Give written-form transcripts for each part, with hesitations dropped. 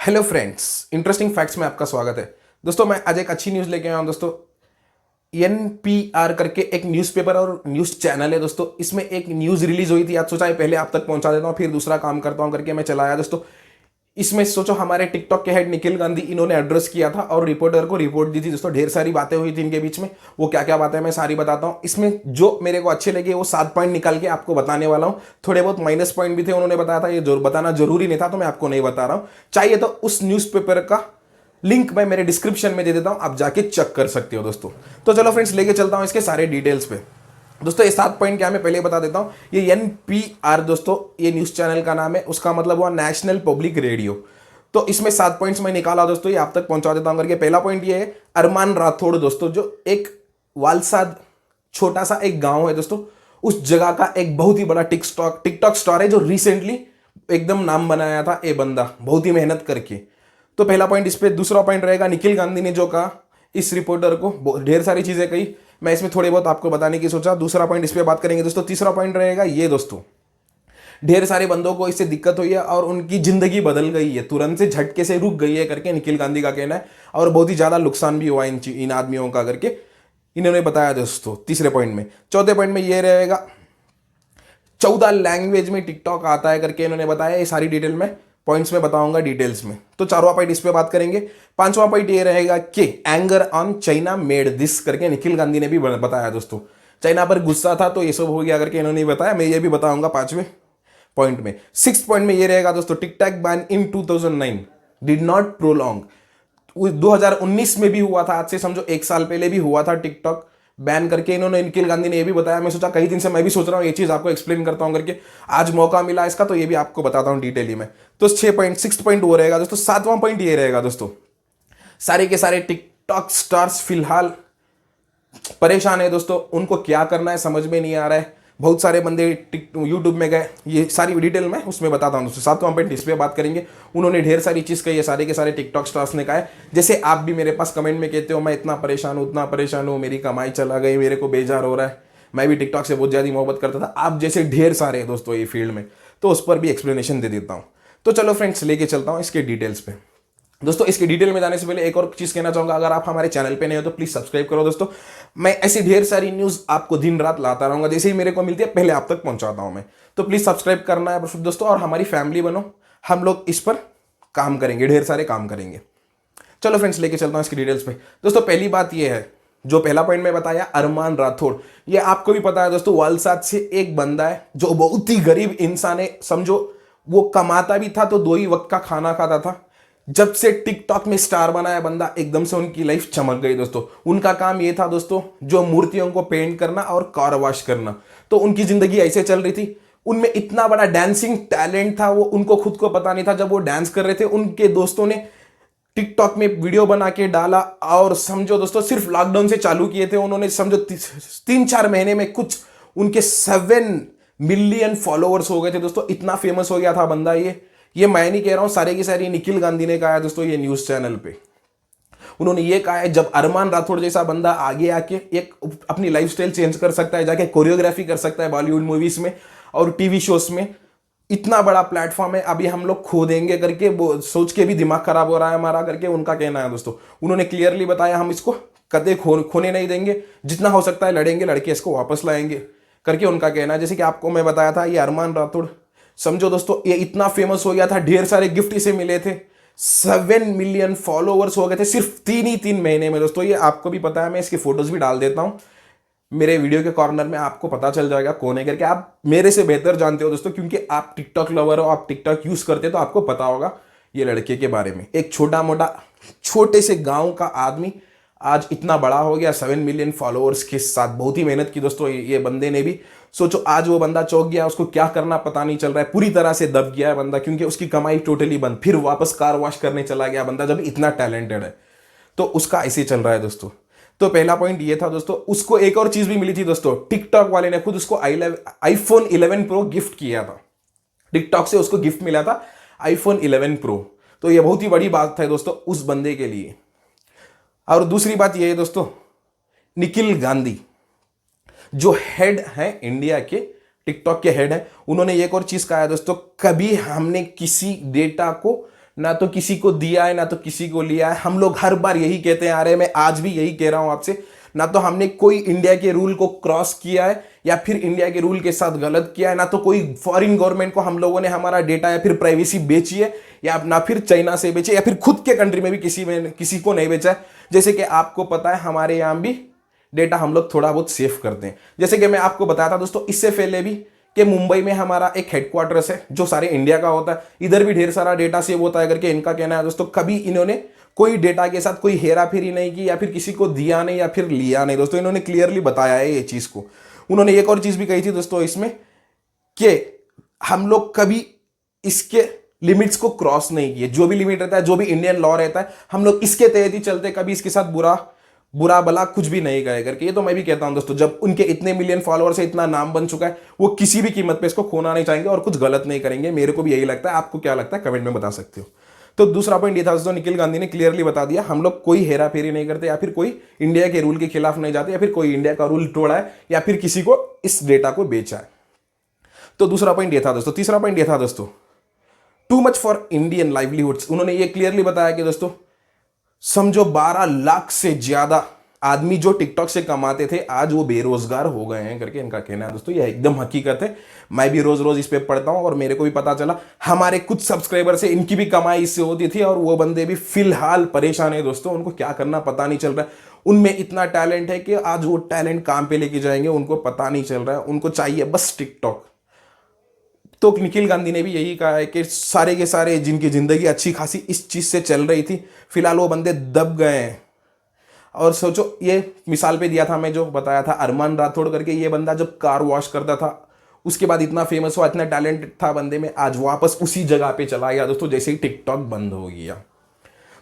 Hello friends, interesting facts में आपका स्वागत है। दोस्तों मैं आज एक अच्छी न्यूज़ लेके आया हूं। दोस्तों एनपीआर करके एक न्यूज़पेपर और न्यूज़ चैनल है दोस्तों, इसमें एक न्यूज़ रिलीज हुई थी। आज सोचा है पहले आप तक पहुंचा देता हूं, फिर दूसरा काम करता हूं करके मैं चला आया दोस्तों। इसमें सोचो हमारे टिकटॉक के हेड निखिल गांधी इन्होंने एड्रेस किया था और रिपोर्टर को रिपोर्ट दी थी दोस्तों। ढेर सारी बातें हुई थी इनके बीच में। वो क्या क्या बातें मैं सारी बताता हूं। इसमें जो मेरे को अच्छे लगे वो 7 पॉइंट निकाल के आपको बताने वाला हूं। थोड़े बहुत माइनस पॉइंट भी थे, उन्होंने बताया था, ये बताना जरूरी नहीं था तो मैं आपको नहीं बता रहा हूं। चाहिए तो उस न्यूज़पेपर का लिंक मैं मेरे डिस्क्रिप्शन में दे देता हूं, आप जाके चेक कर सकते हो दोस्तों। तो चलो फ्रेंड्स, लेके चलता हूं इसके सारे डिटेल्स पे। दोस्तों ये 7 पॉइंट क्या, मैं पहले बता देता हूं। ये एनपीआर दोस्तों, ये न्यूज चैनल का नाम है, उसका मतलब हुआ नेशनल पब्लिक रेडियो। तो इसमें 7 पॉइंट्स मैं निकाला दोस्तों, ये आप तक पहुंचा देता हूं करके। पहला पॉइंट ये है अरमान राठौड़ दोस्तों, जो एक वालसाद छोटा सा एक गांव है दोस्तों, उस जगह का एक बहुत ही बड़ा टिकटॉक स्टार है, जो रिसेंटली एकदम नाम बनाया था ये बंदा बहुत ही मेहनत करके। तो पहला पॉइंट इस पे। दूसरा पॉइंट रहेगा निखिल गांधी ने जो कहा इस रिपोर्टर को, ढेर सारी चीजें कही, मैं इसमें थोड़ी बहुत आपको बताने की सोचा। दूसरा पॉइंट इस पे बात करेंगे दोस्तों। तीसरा पॉइंट रहेगा ये दोस्तों, ढेर सारे बंदों को इससे दिक्कत हुई है और उनकी जिंदगी बदल गई है, तुरंत से झटके से रुक गई है करके निखिल गांधी का कहना है। और बहुत ही ज्यादा नुकसान भी हुआ इन आदमियों का करके इन्होंने बताया दोस्तों, तीसरे पॉइंट में। चौथे पॉइंट में ये रहेगा 14 लैंग्वेज में टिकटॉक आता है करके इन्होंने बताया। ये सारी डिटेल में पॉइंट्स में बताऊंगा डिटेल्स में। तो चारवां पॉइंट इस पे बात करेंगे। पांचवा पॉइंट ये रहेगा कि anger on China made this करके निखिल गांधी ने भी बताया दोस्तों। चाइना पर गुस्सा था तो ये सब हो गया करके इन्होंने बताया, मैं ये भी बताऊंगा 5वें पॉइंट में। 6 पॉइंट में ये रहेगा दोस्तों, TikTok ban in 2009 did not prolong. 2019 में भी हुआ था, आज से समझो 1 साल पहले भी हुआ था टिकटॉक बैन करके इन्होंने, निखिल गांधी ने ये भी बताया। मैं सोचा कई दिन से मैं भी सोच रहा हूँ ये चीज आपको एक्सप्लेन करता हूँ करके, आज मौका मिला इसका तो ये भी आपको बताता हूँ डिटेली में। तो 6 पॉइंट वो रहेगा दोस्तों। 7वां पॉइंट ये रहेगा दोस्तों, सारे के सारे टिकटॉक स्टार्स फिलहाल परेशान है दोस्तों, उनको क्या करना है समझ में नहीं आ रहा है। बहुत सारे बंदे यूट्यूब में गए, ये सारी डिटेल में उसमें बताता हूँ दोस्तों। 7वां पॉइंट इस पे बात करेंगे। उन्होंने ढेर सारी चीज कही है, सारे के सारे टिकटॉक स्टार्स ने कहा है। जैसे आप भी मेरे पास कमेंट में कहते हो मैं इतना परेशान हूँ, उतना परेशान हूँ, मेरी कमाई चला गई, मेरे को बेजार हो रहा है, मैं भी टिकटॉक से बहुत ज्यादा मोहब्बत करता था, आप जैसे ढेर सारे हैं दोस्तों ये फील्ड में, तो उस पर भी एक्सप्लेनेशन दे देता हूँ। तो चलो फ्रेंड्स, लेके चलता हूँ इसके डिटेल्स पे। दोस्तों इसके डिटेल में जाने से पहले एक और चीज कहना चाहूंगा, अगर आप हमारे चैनल पे नए हो तो प्लीज सब्सक्राइब करो दोस्तों। मैं ऐसी ढेर सारी न्यूज आपको दिन रात लाता रहूंगा, जैसे ही मेरे को मिलती है पहले आप तक पहुंचाता हूं मैं। तो प्लीज सब्सक्राइब करना है दोस्तों और हमारी फैमिली बनो, हम लोग इस पर काम करेंगे, ढेर सारे काम करेंगे। चलो फ्रेंड्स, लेके चलता हूं इसकी डिटेल्स पे। दोस्तों पहली बात यह है, जो पहला पॉइंट में बताया अरमान राठौड़, ये आपको भी पता है दोस्तों, वालसाद से एक बंदा है जो बहुत ही गरीब इंसान है समझो। वो कमाता भी था तो 2 ही वक्त का खाना खाता था। जब से टिकटॉक में स्टार बना है बंदा, एकदम से उनकी लाइफ चमक गई दोस्तों। उनका काम ये था दोस्तों, जो मूर्तियों को पेंट करना और कार वॉश करना। तो उनकी जिंदगी ऐसे चल रही थी। उनमें इतना बड़ा डांसिंग टैलेंट था, वो उनको खुद को पता नहीं था। जब वो डांस कर रहे थे, उनके दोस्तों ने टिकटॉक में वीडियो बना के डाला और समझो दोस्तों, सिर्फ लॉकडाउन से चालू किए थे उन्होंने, समझो 3-4 महीने में कुछ उनके 7 मिलियन फॉलोअर्स हो गए थे दोस्तों। इतना फेमस हो गया था बंदा ये मैं नहीं कह रहा हूं, सारे की सारी निखिल गांधी ने कहा है दोस्तों ये न्यूज चैनल पे। उन्होंने ये कहा है जब अरमान राठौड़ जैसा बंदा आगे आके एक अपनी लाइफस्टाइल चेंज कर सकता है, जाके कोरियोग्राफी कर सकता है बॉलीवुड मूवीज में और टीवी शोज में, इतना बड़ा प्लेटफॉर्म है, अभी हम लोग खो देंगे करके वो सोच के भी दिमाग खराब हो रहा है हमारा करके उनका कहना है दोस्तों। उन्होंने क्लियरली बताया हम इसको कदे खोने नहीं देंगे, जितना हो सकता है लड़ेंगे, लड़के इसको वापस लाएंगे करके उनका कहना है। जैसे कि आपको मैं बताया था, ये अरमान राठौड़ समझो दोस्तों, ये इतना फेमस हो गया था, ढेर सारे गिफ्ट इसे मिले थे, 7 मिलियन फॉलोअर्स हो गए थे सिर्फ 3 ही महीने में दोस्तों। ये आपको भी पता है, मैं इसकी फोटोज भी डाल देता हूं मेरे वीडियो के कॉर्नर में, आपको पता चल जाएगा कौन है करके। आप मेरे से बेहतर जानते हो दोस्तों, क्योंकि आप टिकटॉक लवर हो, आप टिकटॉक यूज करते हो, तो आपको पता होगा ये लड़के के बारे में। एक छोटा मोटा छोटे से गांव का आदमी आज इतना बड़ा हो गया 7 मिलियन फॉलोअर्स के साथ। बहुत ही मेहनत की दोस्तों ये बंदे ने भी। सोचो आज वो बंदा चौंक गया, उसको क्या करना पता नहीं चल रहा है, पूरी तरह से दब गया है बंदा, क्योंकि उसकी कमाई टोटली बंद। फिर वापस कार वॉश करने चला गया बंदा, जब इतना टैलेंटेड है। तो उसका ऐसे चल रहा है दोस्तों। तो पहला पॉइंट ये था दोस्तों। उसको एक और चीज भी मिली थी दोस्तों, टिकटॉक वाले ने खुद उसको आईफोन 11 प्रो गिफ्ट किया था। टिकटॉक से उसको गिफ्ट मिला था आईफोन 11 प्रो। तो ये बहुत ही बड़ी बात है दोस्तों उस बंदे के लिए। और दूसरी बात यह है दोस्तों, निखिल गांधी जो हेड है इंडिया के, टिकटॉक के हेड है, उन्होंने एक और चीज कहा है दोस्तों, कभी हमने किसी डेटा को ना तो किसी को दिया है ना तो किसी को लिया है। हम लोग हर बार यही कहते हैं आ रहे हैं, मैं आज भी यही कह रहा हूं आपसे, ना तो हमने कोई इंडिया के रूल को क्रॉस किया है या फिर इंडिया के रूल के साथ गलत किया है, ना तो कोई फॉरेन गवर्नमेंट को हम लोगों ने हमारा डेटा या फिर प्राइवेसी बेची है, या ना फिर चाइना से बेची या फिर खुद के कंट्री में भी किसी को नहीं बेचा है। जैसे कि आपको पता है हमारे यहां भी डेटा हम लोग थोड़ा बहुत सेव करते हैं। जैसे कि मैं आपको बताया था दोस्तों इससे पहले भी कि मुंबई में हमारा एक हेडक्वार्टर्स है जो सारे इंडिया का होता है, इधर भी ढेर सारा डेटा सेव होता है करके इनका कहना है दोस्तों। कभी इन्होंने कोई डेटा के साथ कोई हेरा फेरी नहीं की या फिर किसी को दिया नहीं या फिर लिया नहीं दोस्तों, इन्होंने क्लियरली बताया है ये चीज को। उन्होंने एक और चीज भी कही थी दोस्तों इसमें कि हम लोग कभी इसके लिमिट्स को क्रॉस नहीं किए। जो भी लिमिट रहता है, जो भी इंडियन लॉ रहता है, हम लोग इसके तहत ही चलते, कभी इसके साथ बुरा भला कुछ भी नहीं गए करके। ये तो मैं भी कहता हूं दोस्तों, जब उनके इतने मिलियन फॉलोअर्स है, इतना नाम बन चुका है, वो किसी भी कीमत पे इसको खोना नहीं चाहेंगे और कुछ गलत नहीं करेंगे। मेरे को भी यही लगता है, आपको क्या लगता है कमेंट में बता सकते हो। तो दूसरा पॉइंट ये था दोस्तों, निखिल गांधी ने क्लियरली बता दिया हम लोग कोई हेरा फेरी नहीं करते या फिर कोई इंडिया के रूल के खिलाफ नहीं जाते या फिर कोई इंडिया का रूल तोड़ा है या फिर किसी को इस डेटा को बेचा है। तो दूसरा पॉइंट ये था दोस्तों। तीसरा पॉइंट ये था दोस्तों, too much for Indian livelihoods. उन्होंने ये क्लियरली बताया कि दोस्तों समझो 12 लाख से ज्यादा आदमी जो टिकटॉक से कमाते थे आज वो बेरोजगार हो गए हैं करके इनका कहना है दोस्तों। ये एकदम हकीकत है, मैं भी रोज रोज इस पे पढ़ता हूं और मेरे को भी पता चला हमारे कुछ सब्सक्राइबर से इनकी भी कमाई इससे होती थी और वो बंदे भी फिलहाल परेशान है दोस्तों। उनको क्या करना पता नहीं चल रहा है, उनमें इतना टैलेंट है कि आज वो टैलेंट काम पे लेके जाएंगे उनको पता नहीं चल रहा है, उनको चाहिए बस टिकटॉक। तो निखिल गांधी ने भी यही कहा है कि सारे के सारे जिनकी जिंदगी अच्छी खासी इस चीज से चल रही थी, फिलहाल वो बंदे दब गए हैं। और सोचो, ये मिसाल पे दिया था मैं जो बताया था अरमान राठौड़ करके, ये बंदा जब कार वॉश करता था उसके बाद इतना फेमस हुआ, इतना टैलेंट था बंदे में, आज वापस उसी जगह पे चला गया दोस्तों जैसे ही टिकटॉक बंद हो गया।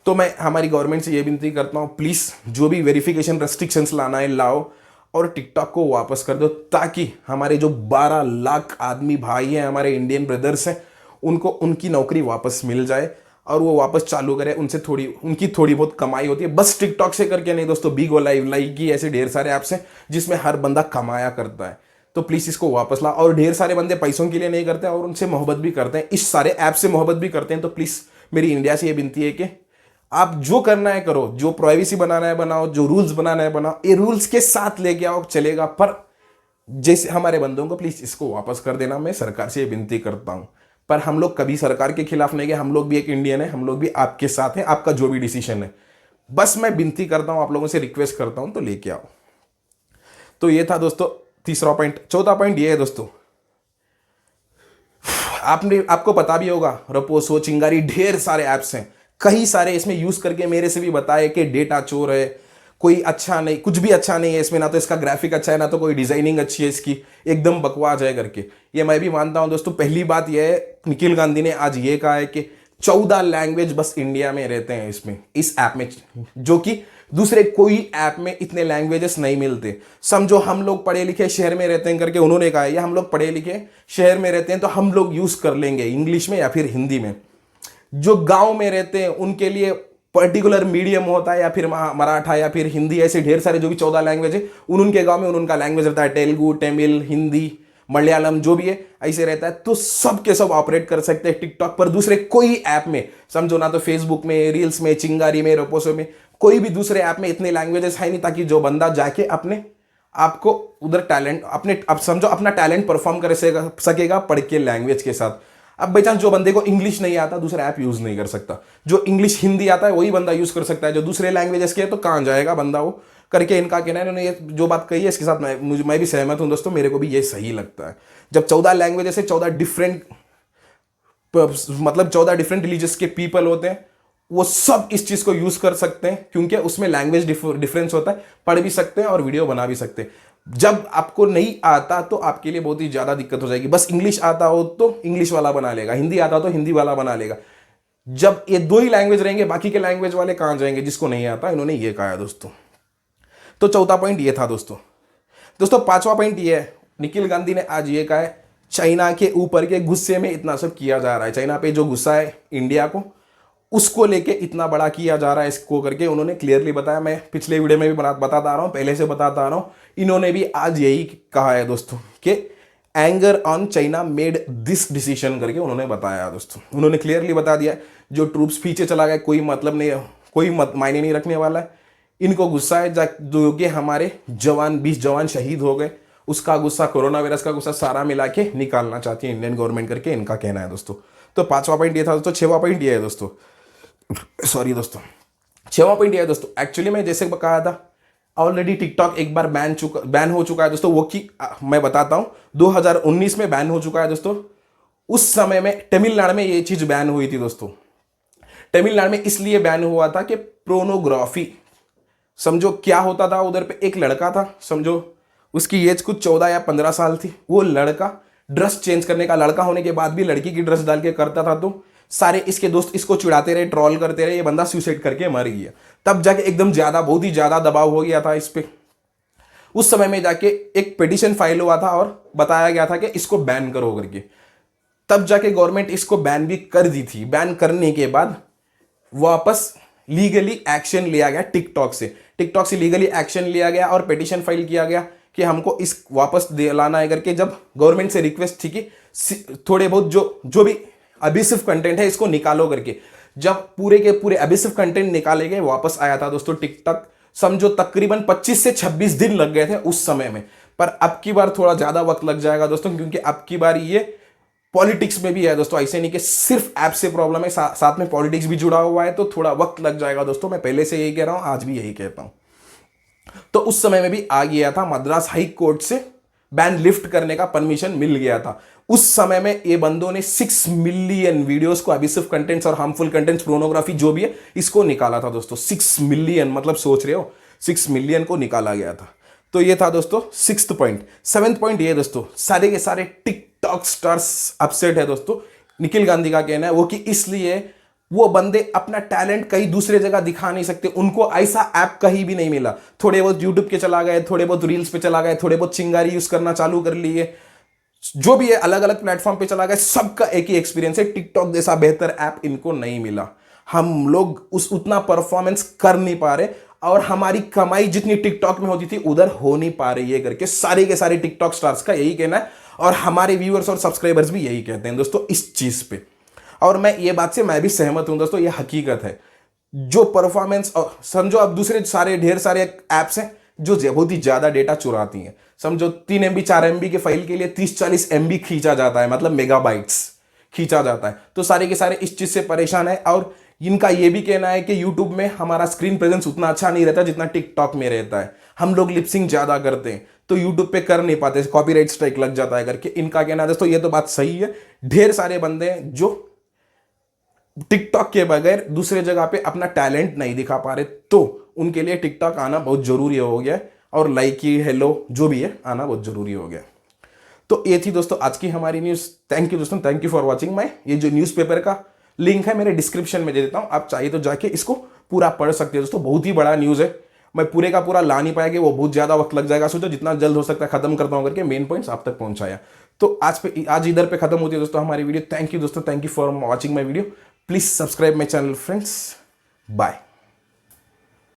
तो मैं हमारी गवर्नमेंट से ये विनती करता हूँ, प्लीज जो भी वेरिफिकेशन रेस्ट्रिक्शंस लाना है लाओ और टिकटॉक को वापस कर दो, ताकि हमारे जो 12 लाख आदमी भाई हैं, हमारे इंडियन ब्रदर्स हैं, उनको उनकी नौकरी वापस मिल जाए और वो वापस चालू करें। उनकी थोड़ी बहुत कमाई होती है, बस टिकटॉक से करके नहीं दोस्तों। बिगो लाइव, लाइकी, ऐसे ढेर सारे ऐप्स हैं जिसमें हर बंदा कमाया करता है। तो प्लीज इसको वापस ला। और ढेर सारे बंदे पैसों के लिए नहीं करते और उनसे मोहब्बत भी करते हैं, इस सारे ऐप से मोहब्बत भी करते हैं। तो प्लीज मेरी इंडिया से ये विनती है कि आप जो करना है करो, जो प्राइवेसी बनाना है बनाओ, जो रूल्स बनाना है बनाओ, ये रूल्स के साथ लेके आओ चलेगा, पर जैसे हमारे बंदों को प्लीज इसको वापस कर देना। मैं सरकार से ये विनती करता हूं, पर हम लोग कभी सरकार के खिलाफ नहीं गए, हम लोग भी एक इंडियन है, हम लोग भी आपके साथ हैं, आपका जो भी डिसीजन है। बस मैं विनती करता हूं, आप लोगों से रिक्वेस्ट करता हूं, तो लेके आओ। तो ये था दोस्तों तीसरा पॉइंट। चौथा पॉइंट ये है दोस्तों, आपको पता भी होगा, रपोसो, चिंगारी, ढेर सारे ऐप्स हैं, कई सारे इसमें यूज करके मेरे से भी बताए कि डेटा चोर है, कोई अच्छा नहीं, कुछ भी अच्छा नहीं है इसमें, ना तो इसका ग्राफिक अच्छा है ना तो कोई डिजाइनिंग अच्छी है इसकी, एकदम बकवास है करके। ये मैं भी मानता हूं दोस्तों। पहली बात यह है, निखिल गांधी ने आज ये कहा है कि 14 लैंग्वेज बस इंडिया में रहते हैं इसमें, इस ऐप में, जो कि दूसरे कोई ऐप में इतने लैंग्वेजेस नहीं मिलते। समझो हम लोग पढ़े लिखे शहर में रहते हैं करके उन्होंने कहा है, या हम लोग पढ़े लिखे शहर में रहते हैं तो हम लोग यूज कर लेंगे इंग्लिश में या फिर हिंदी में। जो गांव में रहते हैं उनके लिए पर्टिकुलर मीडियम होता है, या फिर मराठा या फिर हिंदी, ऐसे ढेर सारे जो भी 14 लैंग्वेज है उनके गांव में उनका लैंग्वेज रहता है, तेलुगु, तमिल, हिंदी, मलयालम, जो भी है ऐसे रहता है। तो सब के सब ऑपरेट कर सकते हैं टिकटॉक पर, दूसरे कोई ऐप में। समझो ना तो फेसबुक में, रील्स में, चिंगारी में, रपोसो में, कोई भी दूसरे ऐप में इतने लैंग्वेजेस है नहीं, ताकि जो बंदा जाके अपने आपको उधर टैलेंट अब समझो अपना टैलेंट परफॉर्म कर सकेगा पढ़ के लैंग्वेज के साथ। अब बाई चांस जो बंदे को इंग्लिश नहीं आता दूसरा ऐप यूज नहीं कर सकता, जो इंग्लिश हिंदी आता है वही बंदा यूज कर सकता है, जो दूसरे लैंग्वेजेस के है तो कहां जाएगा बंदा वो करके इनका कहना है। इन्होंने ये जो बात कही है इसके साथ मैं भी सहमत हूं दोस्तों, मेरे को भी ये सही लगता है। जब 14 लैंग्वेजेस है, 14 डिफरेंट रिलीजियस के पीपल होते हैं, वो सब इस चीज को यूज कर सकते हैं, क्योंकि उसमें लैंग्वेज डिफरेंस होता है, पढ़ भी सकते हैं और वीडियो बना भी सकते हैं। जब आपको नहीं आता तो आपके लिए बहुत ही ज्यादा दिक्कत हो जाएगी। बस इंग्लिश आता हो तो इंग्लिश वाला बना लेगा, हिंदी आता हो तो हिंदी वाला बना लेगा। जब ये दो ही लैंग्वेज रहेंगे, बाकी के लैंग्वेज वाले कहां जाएंगे, जिसको नहीं आता। इन्होंने ये कहा है दोस्तों। तो चौथा पॉइंट ये था दोस्तों। पांचवा पॉइंट ये है, निखिल गांधी ने आज ये कहा है, चाइना के ऊपर के गुस्से में इतना सब किया जा रहा है, चाइना पे जो गुस्सा है इंडिया को, उसको लेके इतना बड़ा किया जा रहा है इसको करके उन्होंने क्लियरली बताया। मैं पिछले वीडियो में भी बताता आ रहा हूं, पहले से बताता आ रहा हूं, इन्होंने भी आज यही कहा है दोस्तों कि anger on China made this decision करके उन्होंने बताया दोस्तों। उन्होंने क्लियरली बता दिया जो ट्रूप्स पीछे चला गया कोई मतलब नहीं, कोई मायने नहीं रखने वाला है। इनको गुस्सा है जो कि हमारे जवान 20 जवान शहीद हो गए, उसका गुस्सा, कोरोना वायरस का गुस्सा सारा मिला के निकालना चाहती है इंडियन गवर्नमेंट करके इनका कहना है दोस्तों। तो 5वां पॉइंट ये था दोस्तों। 6वां पॉइंट ये है दोस्तों, सॉरी दोस्तों, 6वां पॉइंट ये है दोस्तों। एक्चुअली मैं जैसे कहा था ऑलरेडी टिकटॉक एक बार बैन हो चुका है दोस्तों, वो कि मैं बताता हूं 2019 में बैन हो चुका है दोस्तों। उस समय में तमिलनाडु में ये चीज बैन हुई थी दोस्तों। तमिलनाडु में इसलिए बैन हुआ था कि प्रोनोग्राफी, समझो क्या होता था उधर पे, एक लड़का था, समझो उसकी एज कुछ 14 या 15 साल थी, वो लड़का ड्रेस चेंज करने का, लड़का होने के बाद भी लड़की की ड्रेस डाल के करता था, तो सारे इसके दोस्त इसको चिढ़ाते रहे, ट्रोल करते रहे, ये बंदा सुसाइड करके मर गया। तब जाके एकदम ज्यादा, बहुत ही ज्यादा दबाव हो गया था इस पे। उस समय में जाके एक पिटीशन फाइल हुआ था और बताया गया था कि इसको बैन करो करके। तब जाके गवर्नमेंट इसको बैन भी कर दी थी। बैन करने के बाद वापस लीगली एक्शन लिया गया टिकटॉक से लीगली एक्शन लिया गया और पिटीशन फाइल किया गया कि हमको इस वापस दिलाना है करके। जब गवर्नमेंट से रिक्वेस्ट थी कि थोड़े बहुत जो भी अबिसिव कंटेंट है इसको निकालो करके, जब पूरे के पूरे अबिसिव कंटेंट निकाले गए, वापस आया था दोस्तों टिकटॉक। समझो तकरीबन 25 से 26 दिन लग गए थे उस समय में, पर अब की बार थोड़ा ज्यादा वक्त लग जाएगा दोस्तों, क्योंकि अब की बार ये पॉलिटिक्स में भी है दोस्तों। ऐसे नहीं कि सिर्फ ऐप से प्रॉब्लम है, साथ में पॉलिटिक्स भी जुड़ा हुआ है, तो थोड़ा वक्त लग जाएगा दोस्तों। मैं पहले से यही कह रहा हूं, आज भी यही कहता हूं। तो उस समय में भी आ गया था, मद्रास हाई कोर्ट से बैन लिफ्ट करने का परमिशन मिल गया था। उस समय में ये बंदों ने 6 मिलियन वीडियोस को, अबिसिव कंटेंट्स और हार्मफुल कंटेंट्स, प्रोनोग्राफी जो भी है, इसको निकाला था दोस्तों। 6 मिलियन, मतलब सोच रहे हो 6 मिलियन को निकाला गया था। तो ये था दोस्तों 6th पॉइंट। 7th पॉइंट ये दोस्तों, सारे के सारे टिकटॉक स्टार्स अपसेट है दोस्तों। निखिल गांधी का कहना है वो कि इसलिए वो बंदे अपना टैलेंट कहीं दूसरे जगह दिखा नहीं सकते, उनको ऐसा ऐप कहीं भी नहीं मिला। थोड़े बहुत यूट्यूब के चला गए, थोड़े बहुत रील्स पे चला गए, थोड़े बहुत चिंगारी यूज करना चालू कर लिए, जो भी है अलग अलग प्लेटफॉर्म पे चला गया, सबका एक ही एक्सपीरियंस है, टिकटॉक जैसा बेहतर ऐप इनको नहीं मिला। हम लोग उतना परफॉर्मेंस कर नहीं पा रहे और हमारी कमाई जितनी टिकटॉक में होती थी उधर हो नहीं पा रही है करके सारे के सारे टिकटॉक स्टार्स का यही कहना है, और हमारे व्यूअर्स और सब्सक्राइबर्स भी यही कहते हैं दोस्तों इस चीज पे। और मैं ये बात से मैं भी सहमत हूं दोस्तों, ये हकीकत है। जो परफॉर्मेंस, समझो अब दूसरे सारे ढेर सारे ऐप्स हैं जो बहुत ही ज्यादा डेटा चुराती हैं। समझो 3 MB 4 MB के फाइल के लिए 30-40 MB खींचा जाता है, मतलब मेगाबाइट्स खींचा जाता है। तो सारे के सारे इस चीज से परेशान है, और इनका यह भी कहना है कि यूट्यूब में हमारा स्क्रीन प्रेजेंस उतना अच्छा नहीं रहता जितना टिकटॉक में रहता है। हम लोग लिपसिंग ज्यादा करते हैं तो यूट्यूब पे कर नहीं पाते, कॉपीराइट स्ट्राइक लग जाता है करके इनका कहना है दोस्तों। ये तो बात सही है, ढेर सारे बंदे हैं जो टिकटॉक के बगैर दूसरे जगह पे अपना टैलेंट नहीं दिखा पा रहे, तो उनके लिए टिकटॉक आना बहुत जरूरी हो गया है, और लाइकी, हेलो जो भी है आना बहुत जरूरी हो गया। तो ये थी दोस्तों आज की हमारी न्यूज। थैंक यू दोस्तों, थैंक यू फॉर वॉचिंग। मैं ये जो न्यूज़पेपर का लिंक है मेरे डिस्क्रिप्शन में दे देता हूं, आप चाहिए तो जाके इसको पूरा पढ़ सकते हैं दोस्तों। बहुत ही बड़ा न्यूज है, मैं पूरे का पूरा ला नहीं पाया कि वो बहुत ज्यादा वक्त लग जाएगा। सोचो जितना जल्द हो सकता है खत्म करता हूं करके मेन पॉइंट्स आप तक पहुंचाया। तो आज इधर पे खत्म होती है दोस्तों हमारी वीडियो। थैंक यू दोस्तों, thank you for watching my video. Please subscribe my channel friends. Bye.